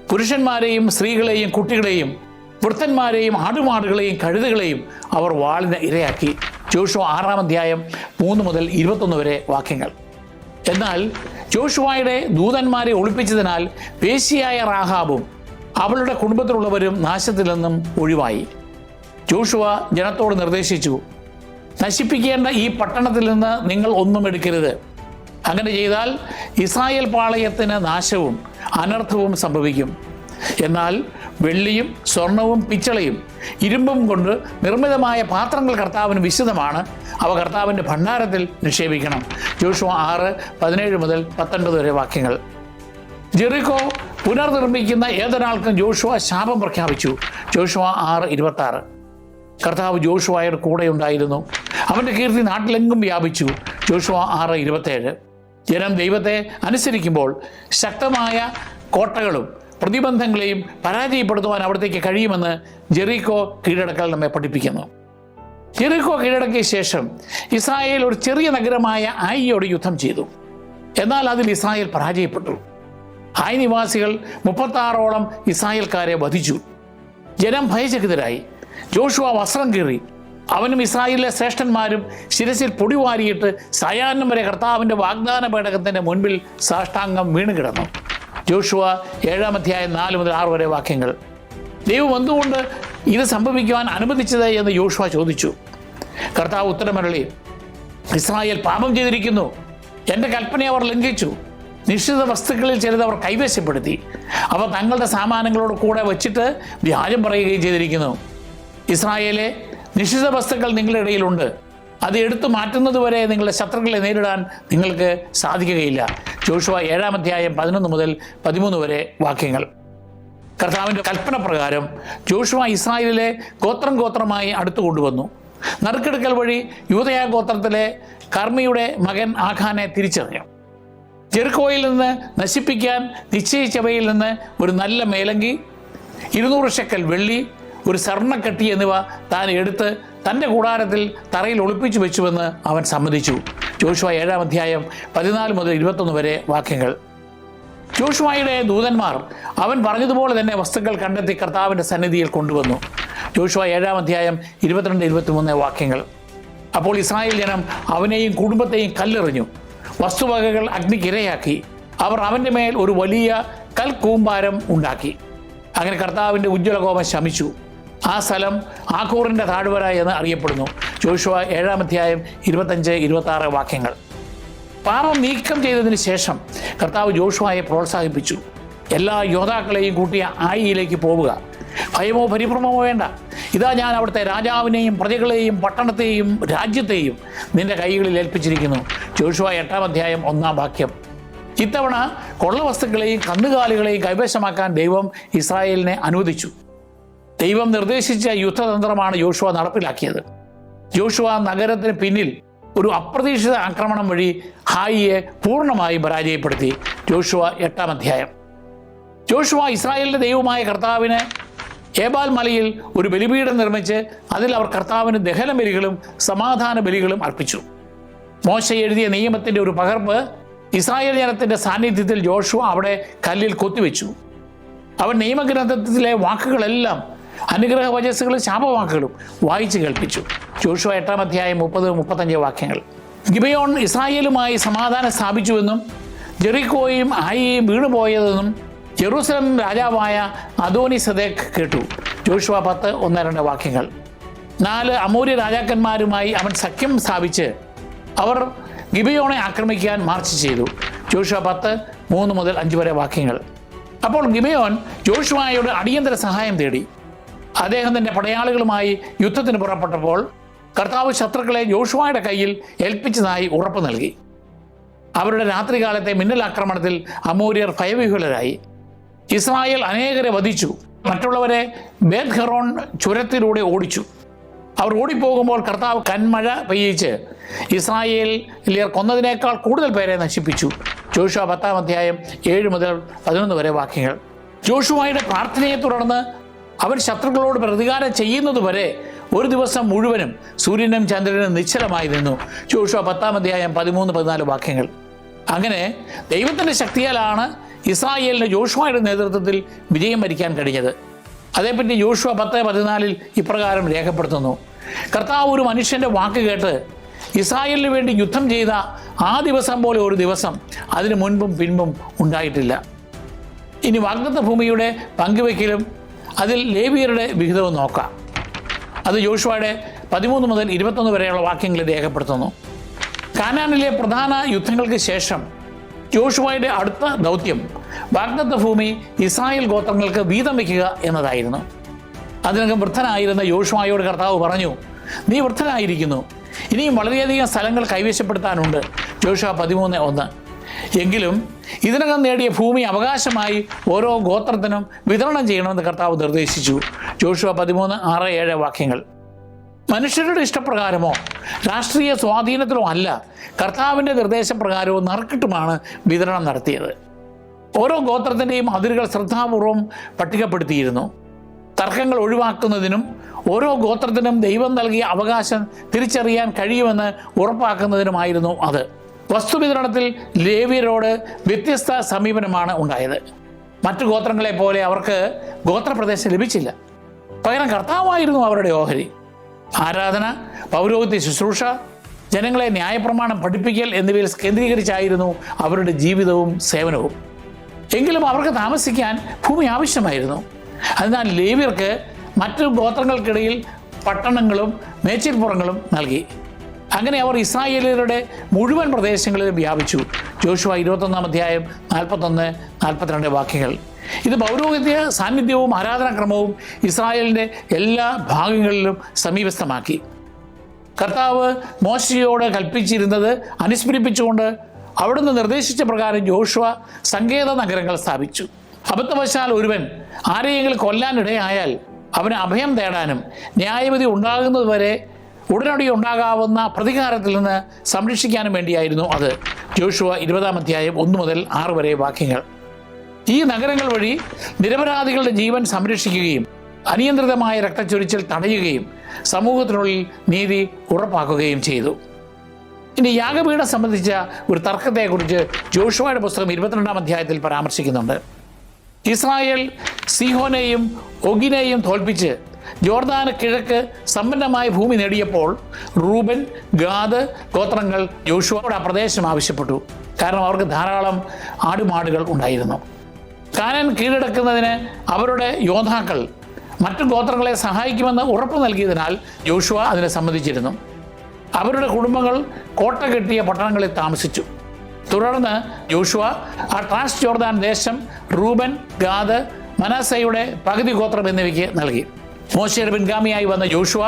Speaker 1: പുരുഷന്മാരെയും സ്ത്രീകളെയും കുട്ടികളെയും വൃദ്ധന്മാരെയും ആടുമാടുകളെയും കഴുതകളെയും അവർ വാളിന് ഇരയാക്കി. ജോഷുവ 6-ാം അധ്യായം 3 മുതൽ 21 വരെ വാക്യങ്ങൾ. എന്നാൽ ജോഷുവയുടെ ദൂതന്മാരെ ഒളിപ്പിച്ചതിനാൽ വേശ്യയായ റാഹാബും അവളുടെ കുടുംബത്തിലുള്ളവരും നാശത്തിൽ നിന്നും ഒഴിവായി. ജോഷുവ ജനത്തോട് നിർദ്ദേശിച്ചു, നശിപ്പിക്കേണ്ട ഈ പട്ടണത്തിൽ നിന്ന് നിങ്ങൾ ഒന്നും എടുക്കരുത്. അങ്ങനെ ചെയ്താൽ ഇസ്രായേൽ പാളയത്തിന് നാശവും അനർത്ഥവും സംഭവിക്കും. എന്നാൽ വെള്ളിയും സ്വർണവും പിച്ചളയും ഇരുമ്പും കൊണ്ട് നിർമ്മിതമായ പാത്രങ്ങൾ കർത്താവിന് വിശുദ്ധമാണ്. അവ കർത്താവിൻ്റെ ഭണ്ഡാരത്തിൽ നിക്ഷേപിക്കണം. ജോഷുവ 6:17 മുതൽ 19 വരെ വാക്യങ്ങൾ. ജെറിക്കോ പുനർനിർമ്മിക്കുന്ന ഏതൊരാൾക്കും ജോഷുവ ശാപം പ്രഖ്യാപിച്ചു. ജോഷുവ 6:26. കർത്താവ് ജോഷുവയുടെ കൂടെ ഉണ്ടായിരുന്നു. അവൻ്റെ കീർത്തി നാട്ടിലെങ്ങും വ്യാപിച്ചു. ജോഷുവ 6:27. ജനം ദൈവത്തെ അനുസരിക്കുമ്പോൾ ശക്തമായ കോട്ടകളും പ്രതിബന്ധങ്ങളെയും പരാജയപ്പെടുത്തുവാൻ അവിടത്തേക്ക് കഴിയുമെന്ന് ജെറിക്കോ കീഴടക്കൽ നമ്മെ പഠിപ്പിക്കുന്നു. ജെറിക്കോ കീഴടക്കിയ ശേഷം ഇസ്രായേൽ ഒരു ചെറിയ നഗരമായ ആയിയോട് യുദ്ധം ചെയ്തു. എന്നാൽ അതിൽ ഇസ്രായേൽ പരാജയപ്പെട്ടു. ആയി നിവാസികൾ 36ഓളം ഇസ്രായേൽക്കാരെ വധിച്ചു. ജനം ഭയചകിതരായി. ജോഷുവ വസ്ത്രം കീറി. അവനും ഇസ്രായേലിലെ ശ്രേഷ്ഠന്മാരും ശിരസിൽ പൊടിവാരിയിട്ട് സായാഹ്നം വരെ കർത്താവിൻ്റെ വാഗ്ദാന പേടകത്തിൻ്റെ മുൻപിൽ സാഷ്ടാംഗം വീണുകിടന്നു. ജോഷുവ 7-ാം അധ്യായം 4 മുതൽ 6 വരെ വാക്യങ്ങൾ. ദൈവം എന്തുകൊണ്ട് ഇത് സംഭവിക്കുവാൻ അനുവദിച്ചത് എന്ന് ജോഷുവ ചോദിച്ചു. കർത്താവ് ഉത്തരമരുളി, ഇസ്രായേൽ പാപം ചെയ്തിരിക്കുന്നു. എൻ്റെ കൽപ്പനയെ അവർ ലംഘിച്ചു. നിശ്ചിത വസ്തുക്കളിൽ ചിലത് അവർ കൈവശപ്പെടുത്തി. അവ തങ്ങളുടെ സാമാനങ്ങളോട് കൂടെ വച്ചിട്ട് വ്യാജം പറയുകയും ചെയ്തിരിക്കുന്നു. ഇസ്രായേലെ, നിശ്ചിത വസ്തുക്കൾ നിങ്ങളുടെ ഇടയിലുണ്ട്. അത് എടുത്തു മാറ്റുന്നതുവരെ നിങ്ങളുടെ ശത്രുക്കളെ നേരിടാൻ നിങ്ങൾക്ക് സാധിക്കുകയില്ല. ജോഷുവ 7-ാം അധ്യായം 11 മുതൽ 13 വരെ വാക്യങ്ങൾ. കർത്താവിൻ്റെ കൽപ്പന പ്രകാരം ജോഷുവ ഇസ്രായേലിലെ ഗോത്രമായി അടുത്തു കൊണ്ടുവന്നു. നറുക്കെടുക്കൽ വഴി യൂദയ ഗോത്രത്തിലെ കർമ്മിയുടെ മകൻ ആഖാനെ തിരിച്ചറിഞ്ഞു. ജെറിക്കോയിൽ നിന്ന് നശിപ്പിക്കാൻ നിശ്ചയിച്ചവയിൽ നിന്ന് ഒരു നല്ല മേലങ്കി, 200 ഷെക്കൽ വെള്ളി, ഒരു സ്വർണ്ണക്കട്ടി എന്നിവ താൻ എടുത്ത് തൻ്റെ കൂടാരത്തിൽ തറയിൽ ഒളിപ്പിച്ചു വെച്ചുവെന്ന് അവൻ സമ്മതിച്ചു. ജോഷുവ 7-ാം അധ്യായം 14 മുതൽ 21 വരെ വാക്യങ്ങൾ. ജോഷുവയുടെ ദൂതന്മാർ അവൻ പറഞ്ഞതുപോലെ തന്നെ വസ്തുക്കൾ കണ്ടെത്തി കർത്താവിൻ്റെ സന്നിധിയിൽ കൊണ്ടുവന്നു. ജോഷുവ 7-ാം അധ്യായം 22-23 വാക്യങ്ങൾ. അപ്പോൾ ഇസ്രായേൽ ജനം അവനെയും കുടുംബത്തെയും കല്ലെറിഞ്ഞു. വസ്തുവകകൾ അഗ്നിക്കിരയാക്കി. അവർ അവൻ്റെ മേൽ ഒരു വലിയ കൽക്കൂമ്പാരം ഉണ്ടാക്കി. അങ്ങനെ കർത്താവിൻ്റെ ഉജ്ജ്വലകോപം ശമിച്ചു. ആ സ്ഥലം ആഖോറിൻ്റെ താഴ്വര എന്ന് അറിയപ്പെടുന്നു. ജോഷുവ 7-ാം അധ്യായം 25-26 വാക്യങ്ങൾ. പാപം നീക്കം ചെയ്തതിന് ശേഷം കർത്താവ് ജോഷുവയെ പ്രോത്സാഹിപ്പിച്ചു. എല്ലാ യോദ്ധാക്കളെയും കൂട്ടിയ ആയിയിലേക്ക് പോവുക. ഭയമോ പരിഭ്രമമോ വേണ്ട. ഇതാ, ഞാൻ അവിടുത്തെ രാജാവിനെയും പ്രജകളെയും പട്ടണത്തെയും രാജ്യത്തെയും നിന്റെ കൈകളിൽ ഏൽപ്പിച്ചിരിക്കുന്നു. ജോഷുവ 8-ാം അധ്യായം 1-ാം വാക്യം. ഇത്തവണ കൊള്ളവസ്തുക്കളെയും കന്നുകാലികളെയും കൈവശമാക്കാൻ ദൈവം ഇസ്രായേലിനെ അനുവദിച്ചു. ദൈവം നിർദ്ദേശിച്ച യുദ്ധതന്ത്രമാണ് ജോഷുവ നടപ്പിലാക്കിയത്. ജോഷുവ നഗരത്തിന് പിന്നിൽ ഒരു അപ്രതീക്ഷിത ആക്രമണം വഴി ഹായിയെ പൂർണ്ണമായും പരാജയപ്പെടുത്തി. ജോഷുവ 8-ാം അധ്യായം. ജോഷുവ ഇസ്രായേലിൻ്റെ ദൈവമായ കർത്താവിന് ഏബാൽ മലയിൽ ഒരു ബലിപീഠം നിർമ്മിച്ച് അതിൽ അവർ കർത്താവിന് ദഹന ബലികളും സമാധാന ബലികളും അർപ്പിച്ചു. മോശ എഴുതിയ നിയമത്തിൻ്റെ ഒരു പകർപ്പ് ഇസ്രായേൽ ജനത്തിൻ്റെ സാന്നിധ്യത്തിൽ ജോഷുവ അവിടെ കല്ലിൽ കൊത്തിവെച്ചു. അവൻ നിയമഗ്രന്ഥത്തിലെ വാക്കുകളെല്ലാം, അനുഗ്രഹ വചസ്സുകളും ശാപവാക്കുകളും വായിച്ചു കേൾപ്പിച്ചു. ജോഷുവ 8-ാം അധ്യായം 30-35 വാക്യങ്ങൾ. ഗിബയോൺ ഇസ്രായേലുമായി സമാധാനം സ്ഥാപിച്ചുവെന്നും ജെറിക്കോയും ആയിയും വീണുപോയതെന്നും ജെറൂസലം രാജാവായ അദോനി സദേക്ക് കേട്ടു. ജോഷുവ 10:1-2 വാക്യങ്ങൾ. 4 അമോര്യ രാജാക്കന്മാരുമായി അവൻ സഖ്യം സ്ഥാപിച്ച് അവർ ഗിബയോണെ ആക്രമിക്കാൻ മാർച്ച് ചെയ്തു. ജോഷുവ 10:3 മുതൽ 5 വരെ വാക്യങ്ങൾ. അപ്പോൾ ഗിബയോൻ ജോഷുവയോട് അടിയന്തര സഹായം തേടി. അദ്ദേഹം തൻ്റെ പടയാളികളുമായി യുദ്ധത്തിന് പുറപ്പെട്ടപ്പോൾ കർത്താവ് ശത്രുക്കളെ ജോഷുവയുടെ കയ്യിൽ ഏൽപ്പിച്ചതായി ഉറപ്പ് നൽകി. അവരുടെ രാത്രികാലത്തെ മിന്നലാക്രമണത്തിൽ അമോര്യർ ഭയവിഹുലരായി. ഇസ്രായേൽ അനേകരെ വധിച്ചു. മറ്റുള്ളവരെ ബേത്ത്ഹെറോൺ ചുരത്തിലൂടെ ഓടിച്ചു. അവർ ഓടിപ്പോകുമ്പോൾ കർത്താവ് കന്മഴ പെയ്യിച്ച് ഇസ്രായേലിയർ കൊന്നതിനേക്കാൾ കൂടുതൽ പേരെ നശിപ്പിച്ചു. ജോഷുവ 10-ാം അധ്യായം 7 മുതൽ 11 വരെ വാക്യങ്ങൾ. ജോഷുവയുടെ പ്രാർത്ഥനയെ തുടർന്ന് അവൻ ശത്രുക്കളോട് പ്രതികാരം ചെയ്യുന്നതുവരെ ഒരു ദിവസം മുഴുവനും സൂര്യനും ചന്ദ്രനും നിശ്ചലമായി നിന്നു. ജോഷുവ 10-ാം അധ്യായം 13-14 വാക്യങ്ങൾ. അങ്ങനെ ദൈവത്തിൻ്റെ ശക്തിയാലാണ് ഇസ്രായേലിന് ജോഷുവയുടെ നേതൃത്വത്തിൽ വിജയം വരിക്കാൻ കഴിഞ്ഞത്. അതേപ്പറ്റി ജോഷുവ 10:14 ഇപ്രകാരം രേഖപ്പെടുത്തുന്നു: കർത്താവ് ഒരു മനുഷ്യൻ്റെ വാക്ക് കേട്ട് ഇസ്രായേലിന് വേണ്ടി യുദ്ധം ചെയ്ത ആ ദിവസം പോലെ ഒരു ദിവസം അതിന് മുൻപും പിൻപും ഉണ്ടായിട്ടില്ല. ഇനി വാഗ്ദത്ത ഭൂമിയുടെ പങ്കുവയ്ക്കലും അതിൽ ലേവിയരുടെ വിഹിതവും നോക്കാം. അത് ജോഷുവയുടെ 13 മുതൽ 21 വരെയുള്ള വാക്യങ്ങളിൽ രേഖപ്പെടുത്തുന്നു. കാനാനിലെ പ്രധാന യുദ്ധങ്ങൾക്ക് ശേഷം ജോഷുവയുടെ അടുത്ത ദൗത്യം വാഗ്ദത്ത ഭൂമി ഇസ്രായേൽ ഗോത്രങ്ങൾക്ക് വീതം വയ്ക്കുക എന്നതായിരുന്നു. അതിനകം വൃദ്ധനായിരുന്ന യോശുവയോട് കർത്താവ് പറഞ്ഞു: നീ വൃദ്ധനായിരിക്കുന്നു, ഇനിയും വളരെയധികം സ്ഥലങ്ങൾ കൈവശപ്പെടുത്താനുണ്ട്. ജോഷുവ 13:1. എങ്കിലും ഇതിനകം നേടിയ ഭൂമി അവകാശമായി ഓരോ ഗോത്രത്തിനും വിതരണം ചെയ്യണമെന്ന് കർത്താവ് നിർദ്ദേശിച്ചു. ജോഷുവ 13:6-7 വാക്യങ്ങൾ. മനുഷ്യരുടെ ഇഷ്ടപ്രകാരമോ രാഷ്ട്രീയ സ്വാധീനത്തിലോ അല്ല, കർത്താവിൻ്റെ നിർദ്ദേശപ്രകാരവും നറുക്കിട്ടുമാണ് വിതരണം നടത്തിയത്. ഓരോ ഗോത്രത്തിൻ്റെയും അതിരുകൾ ശ്രദ്ധാപൂർവം പട്ടികപ്പെടുത്തിയിരുന്നു. തർക്കങ്ങൾ ഒഴിവാക്കുന്നതിനും ഓരോ ഗോത്രത്തിനും ദൈവം നൽകിയ അവകാശം തിരിച്ചറിയാൻ കഴിയുമെന്ന് ഉറപ്പാക്കുന്നതിനുമായിരുന്നു അത്. വസ്തുവിതരണത്തിൽ ലേവ്യരോട് വ്യത്യസ്ത സമീപനമാണ് ഉണ്ടായത്. മറ്റു ഗോത്രങ്ങളെ പോലെ അവർക്ക് ഗോത്രപ്രദേശം ലഭിച്ചില്ല. പകരം കർത്താവായിരുന്നു അവരുടെ ഓഹരി. ആരാധന, പൗരോഹിത്യ ശുശ്രൂഷ, ജനങ്ങളെ ന്യായപ്രമാണം പഠിപ്പിക്കൽ എന്നിവയിൽ കേന്ദ്രീകരിച്ചായിരുന്നു അവരുടെ ജീവിതവും സേവനവും. എങ്കിലും അവർക്ക് താമസിക്കാൻ ഭൂമി ആവശ്യമായിരുന്നു. അതിനാൽ ലേവ്യർക്ക് മറ്റു ഗോത്രങ്ങൾക്കിടയിൽ പട്ടണങ്ങളും മേച്ചിൽപ്പുറങ്ങളും നൽകി. അങ്ങനെ അവർ ഇസ്രായേലിയരുടെ മുഴുവൻ പ്രദേശങ്ങളിലും വ്യാപിച്ചു. ജോഷുവ 21-ാം അധ്യായം 41-42 വാക്യങ്ങൾ. ഇത് പൗരോഹിത്യ സാന്നിധ്യവും ആരാധനാക്രമവും ഇസ്രായേലിൻ്റെ എല്ലാ ഭാഗങ്ങളിലും സമീപസ്ഥമാക്കി. കർത്താവ് മോശയോട് കൽപ്പിച്ചിരുന്നത് അനുസ്മരിപ്പിച്ചുകൊണ്ട് അവിടുന്ന് നിർദ്ദേശിച്ച പ്രകാരം ജോഷുവ സങ്കേത നഗരങ്ങൾ സ്ഥാപിച്ചു. അബദ്ധവശാൽ ഒരുവൻ ആരെയെങ്കിലും കൊല്ലാനിടയായാൽ അവന് അഭയം തേടാനും ന്യായവിധി ഉണ്ടാകുന്നതുവരെ ഉടനടി ഉണ്ടാകാവുന്ന പ്രതികാരത്തിൽ നിന്ന് സംരക്ഷിക്കാനും വേണ്ടിയായിരുന്നു അത്. ജോഷുവ 20-ാം അധ്യായം 1 മുതൽ 6 വരെ വാക്യങ്ങൾ. ഈ നഗരങ്ങൾ വഴി നിരപരാധികളുടെ ജീവൻ സംരക്ഷിക്കുകയും അനിയന്ത്രിതമായ രക്തച്ചൊരിച്ചിൽ തടയുകയും സമൂഹത്തിനുള്ളിൽ നീതി ഉറപ്പാക്കുകയും ചെയ്തു. ഇനി യാഗപീഠം സംബന്ധിച്ച ഒരു തർക്കത്തെക്കുറിച്ച് ജോഷുവയുടെ പുസ്തകം 22-ാം അധ്യായത്തിൽ പരാമർശിക്കുന്നുണ്ട്. ഇസ്രായേൽ സീഹോനെയും ഒഗിനെയും തോൽപ്പിച്ച് ജോർദാന് കിഴക്ക് സമ്പന്നമായ ഭൂമി നേടിയപ്പോൾ റൂബൻ, ഗാദ് ഗോത്രങ്ങൾ യോശുവയോട് ആ പ്രദേശം ആവശ്യപ്പെട്ടു. കാരണം അവർക്ക് ധാരാളം ആടുമാടുകൾ ഉണ്ടായിരുന്നു. കാനാൻ കീഴടക്കുന്നതിന് അവരുടെ യോദ്ധാക്കൾ മറ്റു ഗോത്രങ്ങളെ സഹായിക്കുമെന്ന് ഉറപ്പ് നൽകിയതിനാൽ യോശുവ അതിനെ സമ്മതിച്ചിരുന്നു. അവരുടെ കുടുംബങ്ങൾ കോട്ട കെട്ടിയ പട്ടണങ്ങളിൽ താമസിച്ചു. തുടർന്ന് യോശുവ ആ ട്രാൻസ് ജോർദാൻ ദേശം റൂബൻ, ഗാദ്, മനാസയുടെ പകുതി ഗോത്രം എന്നിവയ്ക്ക് നൽകി. മോശയുടെ പിൻഗാമിയായി വന്ന യോശുവ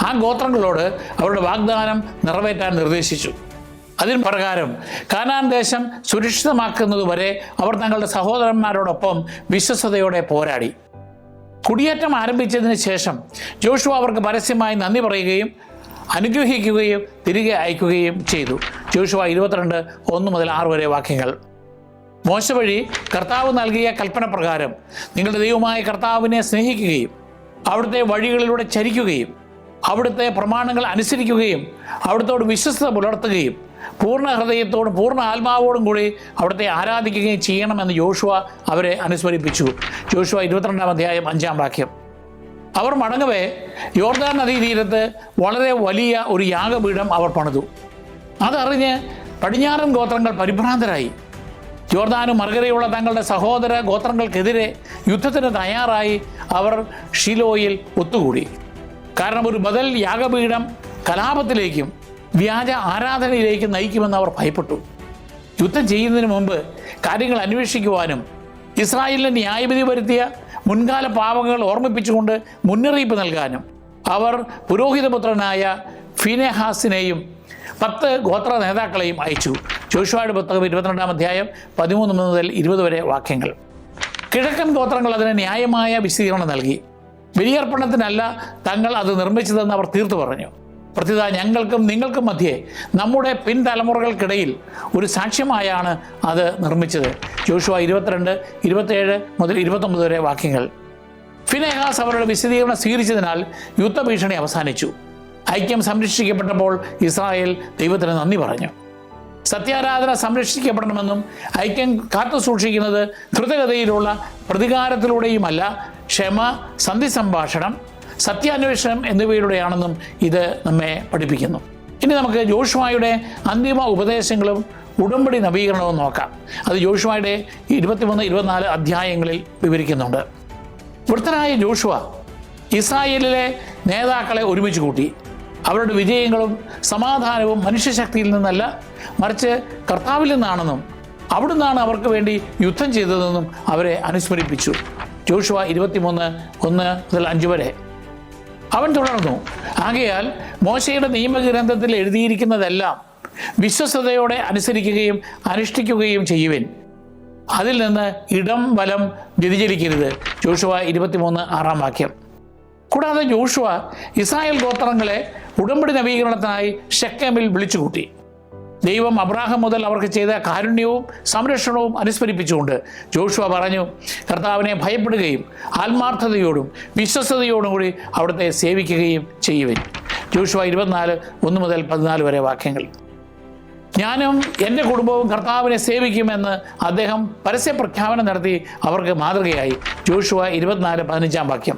Speaker 1: ആ ഗോത്രങ്ങളോട് അവരുടെ വാഗ്ദാനം നിറവേറ്റാൻ നിർദ്ദേശിച്ചു. അതിന് പ്രകാരം കാനാൻ ദേശം സുരക്ഷിതമാക്കുന്നതുവരെ അവർ തങ്ങളുടെ സഹോദരന്മാരോടൊപ്പം വിശ്വസ്തയോടെ പോരാടി. കുടിയേറ്റം ആരംഭിച്ചതിന് ശേഷം ജോഷുവ അവർക്ക് പരസ്യമായി നന്ദി പറയുകയും അനുഗ്രഹിക്കുകയും തിരികെ അയക്കുകയും ചെയ്തു. ജോഷുവ 22:1 മുതൽ 6 വരെ വാക്യങ്ങൾ. മോശ വഴി കർത്താവ് നൽകിയ കൽപ്പന പ്രകാരം നിങ്ങളുടെ ദൈവമായ കർത്താവിനെ സ്നേഹിക്കുകയും അവിടുത്തെ വഴികളിലൂടെ ചരിക്കുകയും അവിടുത്തെ പ്രമാണങ്ങൾ അനുസരിക്കുകയും അവിടുത്തോട് വിശ്വസ്തത പുലർത്തുകയും പൂർണ്ണ ഹൃദയത്തോടും പൂർണ്ണ ആത്മാവോടും കൂടി അവിടുത്തെ ആരാധിക്കുകയും ചെയ്യണമെന്ന് യോശുവ അവരെ അനുസ്മരിപ്പിച്ചു. ജോഷുവ 22-ാം അധ്യായം 5-ാം വാക്യം. അവർ മടങ്ങവേ യോർദാൻ നദീതീരത്ത് വളരെ വലിയ ഒരു യാഗപീഠം അവർ പണിതു. അതറിഞ്ഞ് പടിഞ്ഞാറൻ ഗോത്രങ്ങൾ പരിഭ്രാന്തരായി. യോർദാനും മറുകരയുള്ള തങ്ങളുടെ സഹോദര ഗോത്രങ്ങൾക്കെതിരെ യുദ്ധത്തിന് തയ്യാറായി അവർ ഷീലോയിൽ ഒത്തുകൂടി. കാരണം ഒരു ബദൽ യാഗപീഠം കലാപത്തിലേക്കും വ്യാജ ആരാധനയിലേക്കും നയിക്കുമെന്ന് അവർ ഭയപ്പെട്ടു. യുദ്ധം ചെയ്യുന്നതിന് മുമ്പ് കാര്യങ്ങൾ അന്വേഷിക്കുവാനും ഇസ്രായേലിന് ന്യായവിധി വരുത്തിയ മുൻകാല പാപങ്ങൾ ഓർമ്മിപ്പിച്ചുകൊണ്ട് മുന്നറിയിപ്പ് നൽകാനും അവർ പുരോഹിതപുത്രനായ ഫീനെഹാസിനെയും 10 ഗോത്ര നേതാക്കളെയും അയച്ചു. ജോഷുവയുടെ പുസ്തകം 22-ാം അധ്യായം 13 മുതൽ 20 വരെ വാക്യങ്ങൾ. കിഴക്കൻ ഗോത്രങ്ങൾ അതിന് ന്യായമായ വിശദീകരണം നൽകി. ബലിയർപ്പണത്തിനല്ല തങ്ങൾ അത് നിർമ്മിച്ചതെന്ന് അവർ തീർത്തു പറഞ്ഞു. പ്രത്യുത ഞങ്ങൾക്കും നിങ്ങൾക്കും മധ്യേ നമ്മുടെ പിൻതലമുറകൾക്കിടയിൽ ഒരു സാക്ഷ്യമായാണ് അത് നിർമ്മിച്ചത്. യോശുവ 22, 27 മുതൽ 29 വരെ വാക്യങ്ങൾ. ഫിനെഹാസ് അവരുടെ വിശദീകരണം സ്വീകരിച്ചതിനാൽ യുദ്ധഭീഷണി അവസാനിച്ചു. ഐക്യം സംരക്ഷിക്കപ്പെട്ടപ്പോൾ ഇസ്രായേൽ ദൈവത്തിന് നന്ദി പറഞ്ഞു. സത്യാരാധന സംരക്ഷിക്കപ്പെടണമെന്നും ഐക്യം കാത്തു സൂക്ഷിക്കുന്നത് ദ്രുതഗതിയിലുള്ള പ്രതികാരത്തിലൂടെയുമല്ല, ക്ഷമ, സന്ധി സംഭാഷണം, സത്യാന്വേഷണം എന്നിവയിലൂടെയാണെന്നും ഇത് നമ്മെ പഠിപ്പിക്കുന്നു. ഇനി നമുക്ക് യോശുവയുടെ അന്തിമ ഉപദേശങ്ങളും ഉടമ്പടി നവീകരണവും നോക്കാം. അത് യോശുവയുടെ 23, 24 അധ്യായങ്ങളിൽ വിവരിക്കുന്നുണ്ട്. വൃദ്ധനായ യോശുവ ഇസ്രായേലിലെ നേതാക്കളെ ഒരുമിച്ച് കൂട്ടി. അവരുടെ വിജയങ്ങളും സമാധാനവും മനുഷ്യശക്തിയിൽ നിന്നല്ല, മറിച്ച് കർത്താവിൽ നിന്നാണെന്നും അവിടുന്നാണ് അവർക്ക് വേണ്ടി യുദ്ധം ചെയ്തതെന്നും അവരെ അനുസ്മരിപ്പിച്ചു. യോശുവ 23, 1 മുതൽ 5 വരെ. അവൻ തുടർന്നു, ആകയാൽ മോശയുടെ നിയമഗ്രന്ഥത്തിൽ എഴുതിയിരിക്കുന്നതെല്ലാം വിശ്വസ്തയോടെ അനുസരിക്കുകയും അനുഷ്ഠിക്കുകയും ചെയ്യുവിൻ. അതിൽ നിന്ന് ഇടം വലം വ്യതിചലിക്കരുത്. യോശുവ 23, 6 വാക്യം. കൂടാതെ യോശുവ ഇസ്രായേൽ ഗോത്രങ്ങളെ ഉടമ്പടി നവീകരണത്തിനായി ഷെക്കേമിൽ വിളിച്ചുകൂട്ടി. ദൈവം അബ്രാഹാം മുതൽ അവർക്ക് ചെയ്ത കാരുണ്യവും സംരക്ഷണവും അനുസ്മരിപ്പിച്ചുകൊണ്ട് യോശുവ പറഞ്ഞു, കർത്താവിനെ ഭയപ്പെടുകയും ആത്മാർത്ഥതയോടും വിശ്വസ്തയോടും കൂടി അവിടുത്തെ സേവിക്കുകയും ചെയ്യുവിൻ. യോശുവ 24, 1 മുതൽ 14 വരെ വാക്യങ്ങൾ. ഞാനും എൻ്റെ കുടുംബവും കർത്താവിനെ സേവിക്കുമെന്ന് അദ്ദേഹം പരസ്യ പ്രഖ്യാപനം നടത്തി അവർക്ക് മാതൃകയായി. യോശുവ 24, 15 വാക്യം.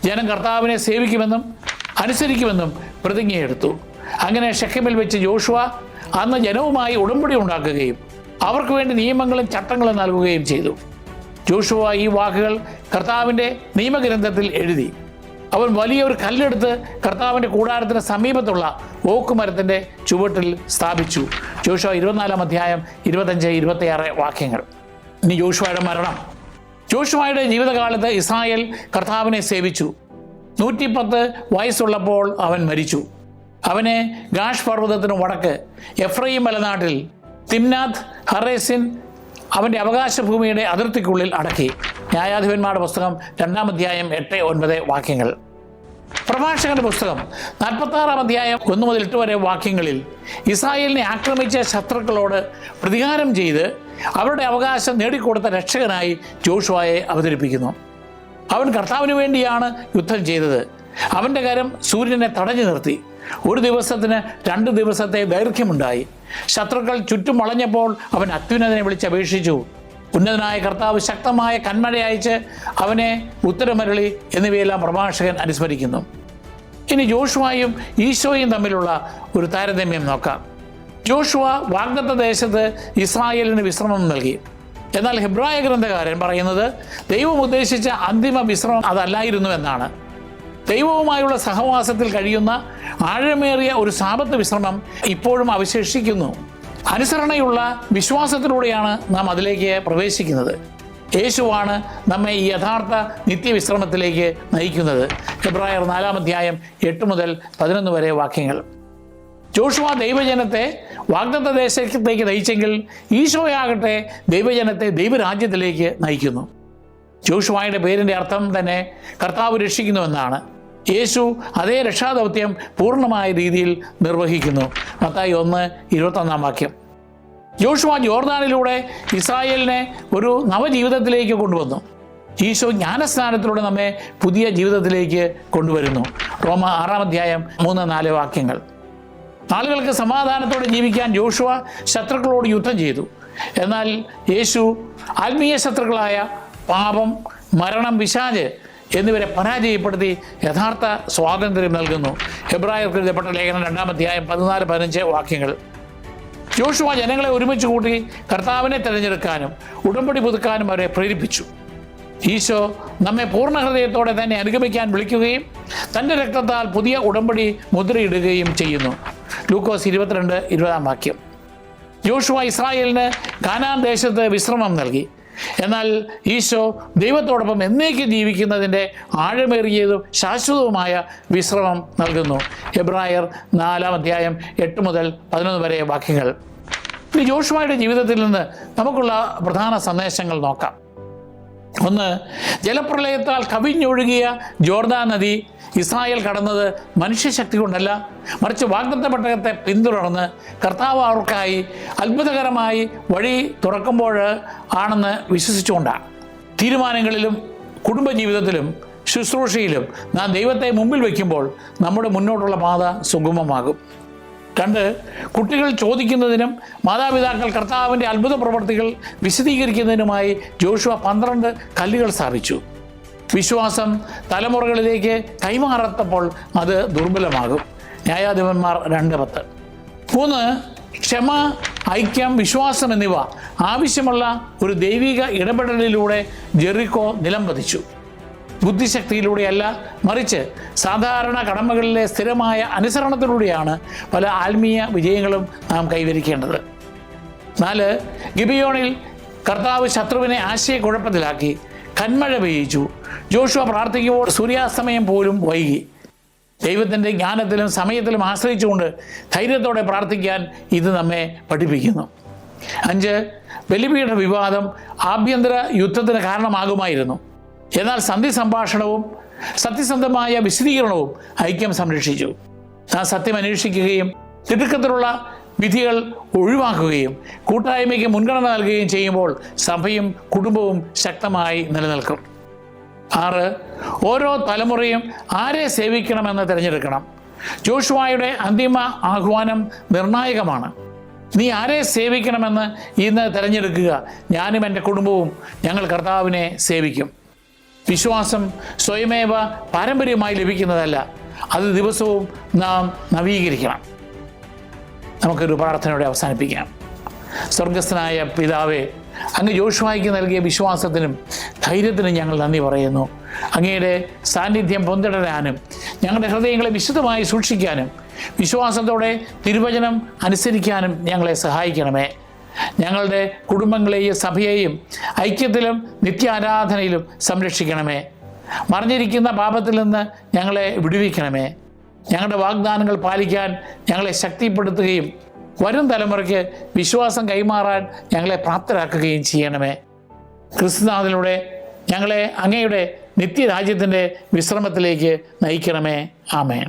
Speaker 1: ജനം കർത്താവിനെ സേവിക്കുമെന്നും അനുസരിക്കുമെന്നും പ്രതിജ്ഞയെടുത്തു. അങ്ങനെ ഷെഖേമിൽ വെച്ച് യോശുവ അന്ന് ജനവുമായി ഉടമ്പടി ഉണ്ടാക്കുകയും അവർക്ക് വേണ്ടി നിയമങ്ങളും ചട്ടങ്ങളും നൽകുകയും ചെയ്തു. യോശുവ ഈ വാക്കുകൾ കർത്താവിൻ്റെ നിയമഗ്രന്ഥത്തിൽ എഴുതി. അവൻ വലിയൊരു കല്ലെടുത്ത് കർത്താവിൻ്റെ കൂടാരത്തിന് സമീപത്തുള്ള ഓക്കുമരത്തിൻ്റെ ചുവട്ടിൽ സ്ഥാപിച്ചു. യോശുവ 24 അധ്യായം 25, 26 വാക്യങ്ങൾ. ഇനി യോശുവയുടെ മരണം. യോശുവയുടെ ജീവിതകാലത്ത് ഇസ്രായേൽ കർത്താവിനെ സേവിച്ചു. 110 വയസ്സുള്ളപ്പോൾ അവൻ മരിച്ചു. അവനെ ഗാഷ് പർവ്വതത്തിന് വടക്ക് എഫ്രൈം മലനാട്ടിൽ തിംനാത്ത് ഹറേസിൻ അവൻ്റെ അവകാശഭൂമിയുടെ അതിർത്തിക്കുള്ളിൽ അടക്കി. ന്യായാധിപന്മാരുടെ പുസ്തകം 2 അധ്യായം 8, 9 വാക്യങ്ങൾ. പ്രഭാഷകന്റെ പുസ്തകം 46 അധ്യായം 1 മുതൽ 8 വരെ വാക്യങ്ങളിൽ ഇസ്രായേലിനെ ആക്രമിച്ച ശത്രുക്കളോട് പ്രതികാരം ചെയ്ത് അവരുടെ അവകാശം നേടിക്കൊടുത്ത രക്ഷകനായി യോശുവയെ അവതരിപ്പിക്കുന്നു. അവൻ കർത്താവിന് വേണ്ടിയാണ് യുദ്ധം ചെയ്തത്. അവൻ്റെ കരം സൂര്യനെ തടഞ്ഞു നിർത്തി. ഒരു ദിവസത്തിന് 2 ദിവസത്തെ ദൈർഘ്യമുണ്ടായി. ശത്രുക്കൾ ചുറ്റും വളഞ്ഞപ്പോൾ അവൻ അത്യുന്നതനെ വിളിച്ചപേക്ഷിച്ചു. ഉന്നതനായ കർത്താവ് ശക്തമായ കന്മഴ അയച്ച് അവനെ ഉത്തരമരളി എന്നിവയെല്ലാം പ്രഭാഷകൻ അനുസ്മരിക്കുന്നു. ഇനി യോശുവയും ഈശോയും തമ്മിലുള്ള ഒരു താരതമ്യം നോക്കാം. യോശുവ വാഗ്ദത്ത ദേശത്ത് ഇസ്രായേലിന് വിശ്രമം നൽകി. എന്നാൽ ഹെബ്രായ ഗ്രന്ഥകാരൻ പറയുന്നത് ദൈവം ഉദ്ദേശിച്ച അന്തിമ വിശ്രമം അതല്ലായിരുന്നു എന്നാണ്. ദൈവവുമായുള്ള സഹവാസത്തിൽ കഴിയുന്ന ആഴമേറിയ ഒരു സാബത്ത് വിശ്രമം ഇപ്പോഴും അവശേഷിക്കുന്നു. അനുസരണയുള്ള വിശ്വാസത്തിലൂടെയാണ് നാം അതിലേക്ക് പ്രവേശിക്കുന്നത്. യേശുവാണ് നമ്മെ ഈ യഥാർത്ഥ നിത്യവിശ്രമത്തിലേക്ക് നയിക്കുന്നത്. ഹെബ്രായർ 4 അധ്യായം 8 മുതൽ 11 വരെ വാക്യങ്ങൾ. യോശുവ ദൈവജനത്തെ വാഗ്ദത്ത ദേശത്തേക്ക് നയിച്ചെങ്കിൽ ഈശോയാകട്ടെ ദൈവജനത്തെ ദൈവരാജ്യത്തിലേക്ക് നയിക്കുന്നു. യോശുവയുടെ പേരിൻ്റെ അർത്ഥം തന്നെ കർത്താവ് രക്ഷിക്കുന്നുവെന്നാണ്. യേശു അതേ രക്ഷാദൗത്യം പൂർണ്ണമായ രീതിയിൽ നിർവഹിക്കുന്നു. മത്തായി 1, 21 വാക്യം. യോശുവ ജോർദാനിലൂടെ ഇസ്രായേലിനെ ഒരു നവജീവിതത്തിലേക്ക് കൊണ്ടുവന്നു. ഈശോ ജ്ഞാനസ്നാനത്തിലൂടെ നമ്മെ പുതിയ ജീവിതത്തിലേക്ക് കൊണ്ടുവരുന്നു. റോമ 6 അധ്യായം 3, 4 വാക്യങ്ങൾ. ആളുകൾക്ക് സമാധാനത്തോടെ ജീവിക്കാൻ യോശുവ ശത്രുക്കളോട് യുദ്ധം ചെയ്തു. എന്നാൽ യേശു ആത്മീയ ശത്രുക്കളായ പാപം, മരണം, പിശാച് എന്നിവരെ പരാജയപ്പെടുത്തി യഥാർത്ഥ സ്വാതന്ത്ര്യം നൽകുന്നു. ഹെബ്രായർക്ക് എഴുതപ്പെട്ട ലേഖനം 2 അധ്യായം 14, 15 വാക്യങ്ങൾ. യോശുവ ജനങ്ങളെ ഒരുമിച്ച് കൂട്ടി കർത്താവിനെ തിരഞ്ഞെടുക്കാനും ഉടമ്പടി പുതുക്കാനും അവരെ പ്രേരിപ്പിച്ചു. ഈശോ നമ്മെ പൂർണ്ണ ഹൃദയത്തോടെ തന്നെ അനുഗമിക്കാൻ വിളിക്കുകയും തൻ്റെ രക്തത്താൽ പുതിയ ഉടമ്പടി മുദ്രയിടുകയും ചെയ്യുന്നു. ലൂക്കോസ് 22, 20 വാക്യം. യോശുവ ഇസ്രായേലിന് കാനാൻ ദേശത്ത് വിശ്രമം നൽകി. എന്നാൽ ഈശോ ദൈവത്തോടൊപ്പം എന്നേക്കും ജീവിക്കുന്നതിൻ്റെ ആഴമേറിയതും ശാശ്വതവുമായ വിശ്രമം നൽകുന്നു. ഹെബ്രായർ 4 അധ്യായം 8 മുതൽ 11 വരെ വാക്യങ്ങൾ. ഈ യോശുവയുടെ ജീവിതത്തിൽ നിന്ന് നമുക്കുള്ള പ്രധാന സന്ദേശങ്ങൾ നോക്കാം. ഒന്ന്, ജലപ്രളയത്താൽ കവിഞ്ഞൊഴുകിയ ജോർദാൻ നദി ഇസ്രായേൽ കടന്നത് മനുഷ്യശക്തി കൊണ്ടല്ല, മറിച്ച് വാഗ്ദത്ത പെട്ടകത്തെ പിന്തുടർന്ന് കർത്താവ് അവർക്കായി അത്ഭുതകരമായി വഴി തുറക്കുമ്പോൾ ആണെന്ന് വിശ്വസിച്ചുകൊണ്ടാണ്. തീരുമാനങ്ങളിലും കുടുംബജീവിതത്തിലും ശുശ്രൂഷയിലും നാം ദൈവത്തെ മുമ്പിൽ വയ്ക്കുമ്പോൾ നമ്മുടെ മുന്നോട്ടുള്ള പാത സുഗമമാകും. 2, കുട്ടികൾ ചോദിക്കുന്നതിനും മാതാപിതാക്കൾ കർത്താവിൻ്റെ അത്ഭുത പ്രവർത്തികൾ വിശദീകരിക്കുന്നതിനുമായി ജോഷുവ 12 കല്ലുകൾ സ്ഥാപിച്ചു. വിശ്വാസം തലമുറകളിലേക്ക് കൈമാറത്തപ്പോൾ അത് ദുർബലമാകും. ന്യായാധിപന്മാർ 2:10. 3, ക്ഷമ, ഐക്യം, വിശ്വാസം എന്നിവ ആവശ്യമുള്ള ഒരു ദൈവിക ഇടപെടലിലൂടെ ജെറിക്കോ നിലംപതിച്ചു. ബുദ്ധിശക്തിയിലൂടെയല്ല, മറിച്ച് സാധാരണ കടമകളിലെ സ്ഥിരമായ അനുസരണത്തിലൂടെയാണ് പല ആത്മീയ വിജയങ്ങളും നാം കൈവരിക്കേണ്ടത്. 4, ഗിബിയോണിൽ കർത്താവ് ശത്രുവിനെ ആശയക്കുഴപ്പത്തിലാക്കി കന്മഴ പെയ്യിച്ചു. ജോഷുവ പ്രാർത്ഥിക്കുമ്പോൾ സൂര്യാസ്തമയം പോലും വൈകി. ദൈവത്തിൻ്റെ ജ്ഞാനത്തിലും സമയത്തിലും ആശ്രയിച്ചുകൊണ്ട് ധൈര്യത്തോടെ പ്രാർത്ഥിക്കാൻ ഇത് നമ്മെ പഠിപ്പിക്കുന്നു. 5, ബലിപീഠ വിവാദം ആഭ്യന്തര യുദ്ധത്തിന് കാരണമാകുമായിരുന്നു. എന്നാൽ സന്ധി സംഭാഷണവും സത്യസന്ധമായ വിശദീകരണവും ഐക്യം സംരക്ഷിച്ചു. ആ സത്യം അന്വേഷിക്കുകയും തിടുക്കത്തിലുള്ള വിധികൾ ഒഴിവാക്കുകയും കൂട്ടായ്മയ്ക്ക് മുൻഗണന നൽകുകയും ചെയ്യുമ്പോൾ സഭയും കുടുംബവും ശക്തമായി നിലനിൽക്കും. 6, ഓരോ തലമുറയും ആരെ സേവിക്കണമെന്ന് തിരഞ്ഞെടുക്കണം. ജോഷുവയുടെ അന്തിമ ആഹ്വാനം നിർണായകമാണ്. നീ ആരെ സേവിക്കണമെന്ന് ഇന്ന് തിരഞ്ഞെടുക്കുക. ഞാനും എൻ്റെ കുടുംബവും ഞങ്ങൾ കർത്താവിനെ സേവിക്കും. വിശ്വാസം സ്വയമേവ പാരമ്പര്യമായി ലഭിക്കുന്നതല്ല, അത് ദിവസവും നാം നവീകരിക്കണം. നമുക്കൊരു പ്രാർത്ഥനയോടെ അവസാനിപ്പിക്കാം. സ്വർഗസ്ഥനായ പിതാവേ, അങ്ങ് ജോഷുവായ്ക്ക് നൽകിയ വിശ്വാസത്തിനും ധൈര്യത്തിനും ഞങ്ങൾ നന്ദി പറയുന്നു. അങ്ങയുടെ സാന്നിധ്യം പൊന്തിടരാനും ഞങ്ങളുടെ ഹൃദയങ്ങളെ വിശുദ്ധമായി സൂക്ഷിക്കാനും വിശ്വാസത്തോടെ തിരുവചനം അനുസരിക്കാനും ഞങ്ങളെ സഹായിക്കണമേ. ഞങ്ങളുടെ കുടുംബങ്ങളെയും സഭയെയും ഐക്യത്തിലും നിത്യാരാധനയിലും സംരക്ഷിക്കണമേ. മറിഞ്ഞിരിക്കുന്ന പാപത്തിൽ നിന്ന് ഞങ്ങളെ വിടുവിക്കണമേ. ഞങ്ങളുടെ വാഗ്ദാനങ്ങൾ പാലിക്കാൻ ഞങ്ങളെ ശക്തിപ്പെടുത്തുകയും വരും തലമുറയ്ക്ക് വിശ്വാസം കൈമാറാൻ ഞങ്ങളെ പ്രാപ്തരാക്കുകയും ചെയ്യണമേ. ക്രിസ്തുനാഥനിലൂടെ ഞങ്ങളെ അങ്ങയുടെ നിത്യരാജ്യത്തിൻ്റെ വിശ്രമത്തിലേക്ക് നയിക്കണമേ. ആമേൻ.